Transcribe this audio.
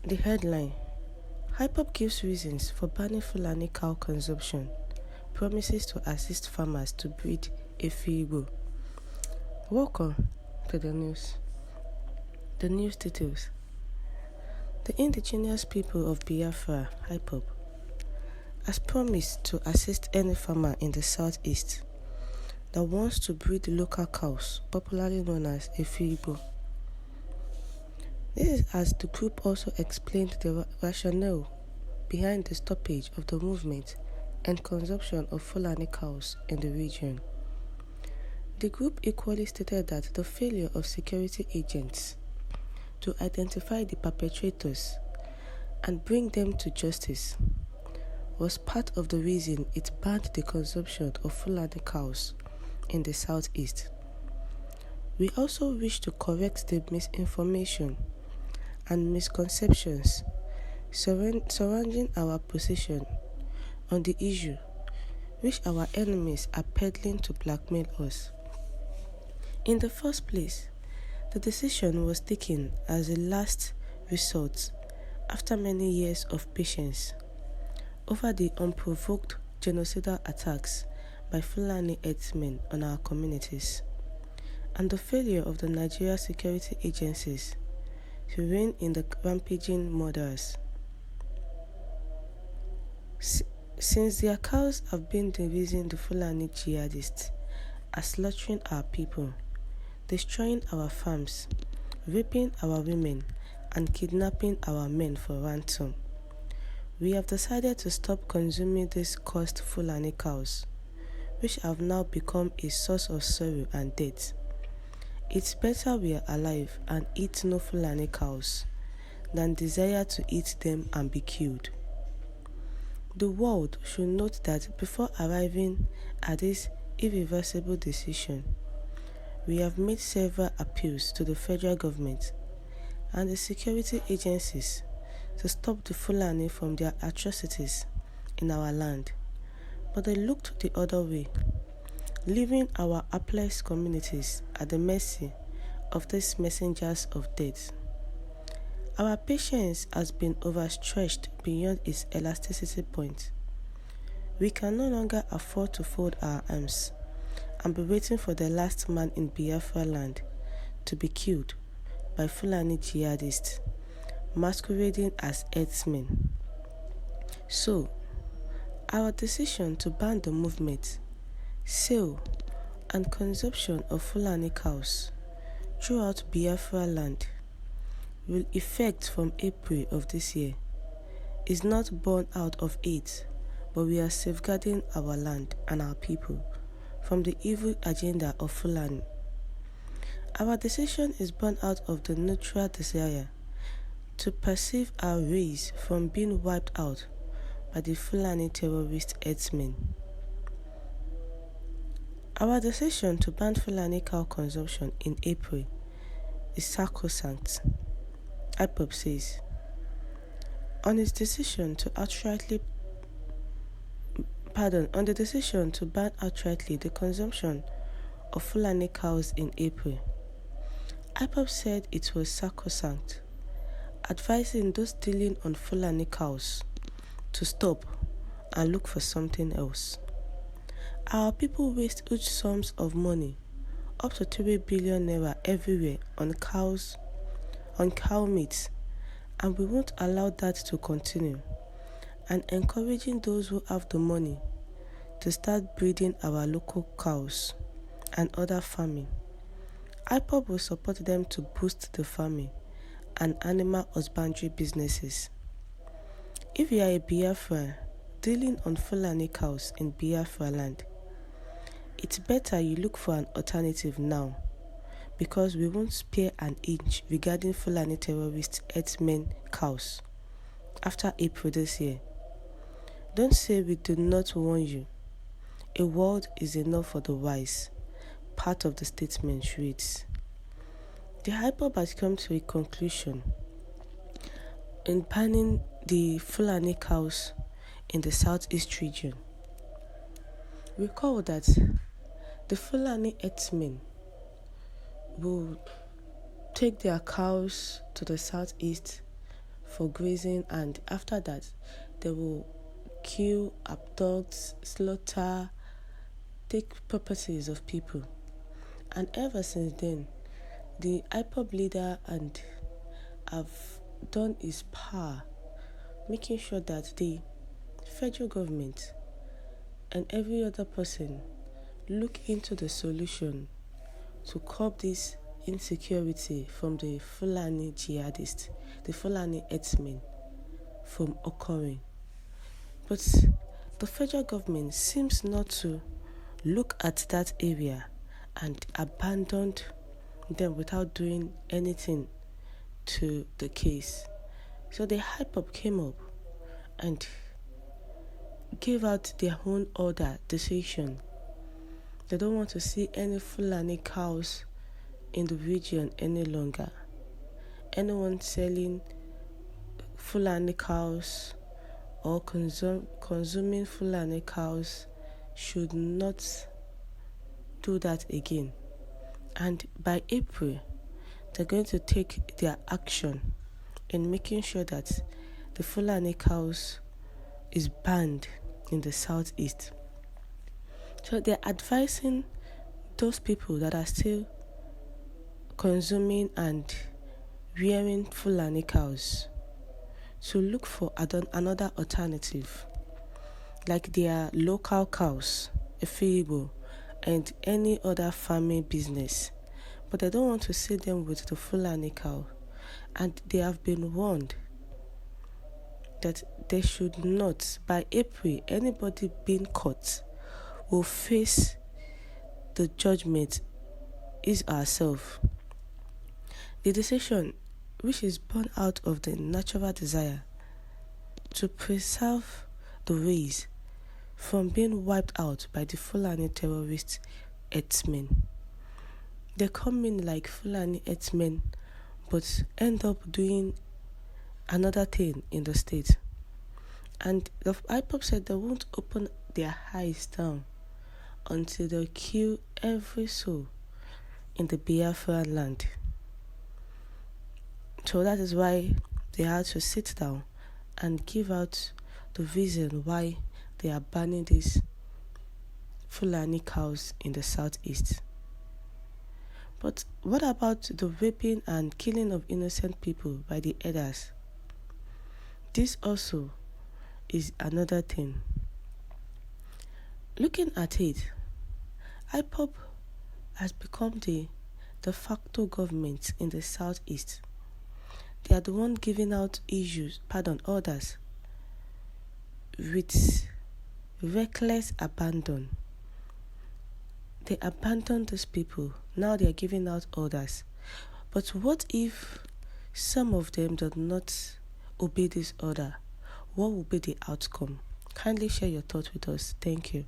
The headline: Ipob gives reasons for banning Fulani cow consumption, promises to assist farmers to breed Igbo. Welcome to the news. The news details. The indigenous people of Biafra, Ipob, has promised to assist any farmer in the southeast that wants to breed local cows, popularly known as Igbo. This is as the group also explained the rationale behind the stoppage of the movement and consumption of Fulani cows in the region. The group equally stated that the failure of security agents to identify the perpetrators and bring them to justice was part of the reason it banned the consumption of Fulani cows in the southeast. We also wish to correct the misinformation and misconceptions surrounding our position on the issue, which our enemies are peddling to blackmail us. In the first place, the decision was taken as a last resort after many years of patience over the unprovoked genocidal attacks by Fulani herdsmen on our communities, and the failure of the Nigeria security agencies to rein in the rampaging murders. Since their cows have been the reason the Fulani jihadists are slaughtering our people, destroying our farms, raping our women, and kidnapping our men for ransom, we have decided to stop consuming these cursed Fulani cows, which have now become a source of sorrow and death. It's better we are alive and eat no Fulani cows than desire to eat them and be killed. The world should note that before arriving at this irreversible decision, we have made several appeals to the federal government and the security agencies to stop the Fulani from their atrocities in our land, but they looked the other way, leaving our hapless communities at the mercy of these messengers of death. Our patience has been overstretched beyond its elasticity point. We can no longer afford to fold our arms and be waiting for the last man in Biafra land to be killed by Fulani jihadists masquerading as herdsmen. So, our decision to ban the movement, sale, and consumption of Fulani cows throughout Biafra land will effect from April of this year is not born out of hate, but we are safeguarding our land and our people from the evil agenda of Fulani. Our decision is born out of the neutral desire to preserve our race from being wiped out by the Fulani terrorist herdsmen. Our decision to ban Fulani cow consumption in April is sacrosanct, Ipob says. On the decision to ban outrightly the consumption of Fulani cows in April, Ipob said it was sacrosanct, advising those dealing on Fulani cows to stop and look for something else. Our people waste huge sums of money, up to 3 billion naira everywhere on cow meat, and we won't allow that to continue, and encouraging those who have the money to start breeding our local cows and other farming. Ipob will support them to boost the farming and animal husbandry businesses. If you are a Biafran dealing on Fulani cows in Biafra land, it's better you look for an alternative now, because we won't spare an inch regarding Fulani terrorist herdsmen cows after April this year. Don't say we do not warn you. A word is enough for the wise, part of the statement reads. The Ipob has come to a conclusion in banning the Fulani cows in the southeast region. Recall that the Fulani herdsmen will take their cows to the southeast for grazing, and after that they will kill, abduct, slaughter, take properties of people. And ever since then, the Ipob leader and have done his power, making sure that the federal government and every other person look into the solution to curb this insecurity from the Fulani jihadists, the Fulani herdsmen, from occurring. But the federal government seems not to look at that area and abandoned them without doing anything to the case. So the Ipob came up and gave out their own order decision. They don't want to see any Fulani cows in the region any longer. Anyone selling Fulani cows or consuming Fulani cows should not do that again. And by April, they're going to take their action in making sure that the Fulani cows is banned in the southeast. So they're advising those people that are still consuming and rearing Fulani cows to look for another alternative, like their local cows, Ipob, and any other farming business. But they don't want to see them with the Fulani cow, and they have been warned that they should not. By April, anybody being caught will face the judgment is ourselves. The decision, which is born out of the natural desire to preserve the race from being wiped out by the Fulani terrorist herdsmen. They come in like Fulani herdsmen, but end up doing another thing in the state. And the Ipob said they won't open their eyes down until they kill every soul in the Biafra land. So that is why they had to sit down and give out the reason why they are banning these Fulani cows in the southeast. But what about the raping and killing of innocent people by the elders? This also is another thing. Looking at it, Ipob has become the de facto government in the southeast. They are the one giving out orders with reckless abandon. They abandoned these people. Now they are giving out orders. But what if some of them do not obey this order? What will be the outcome? Kindly share your thoughts with us. Thank you.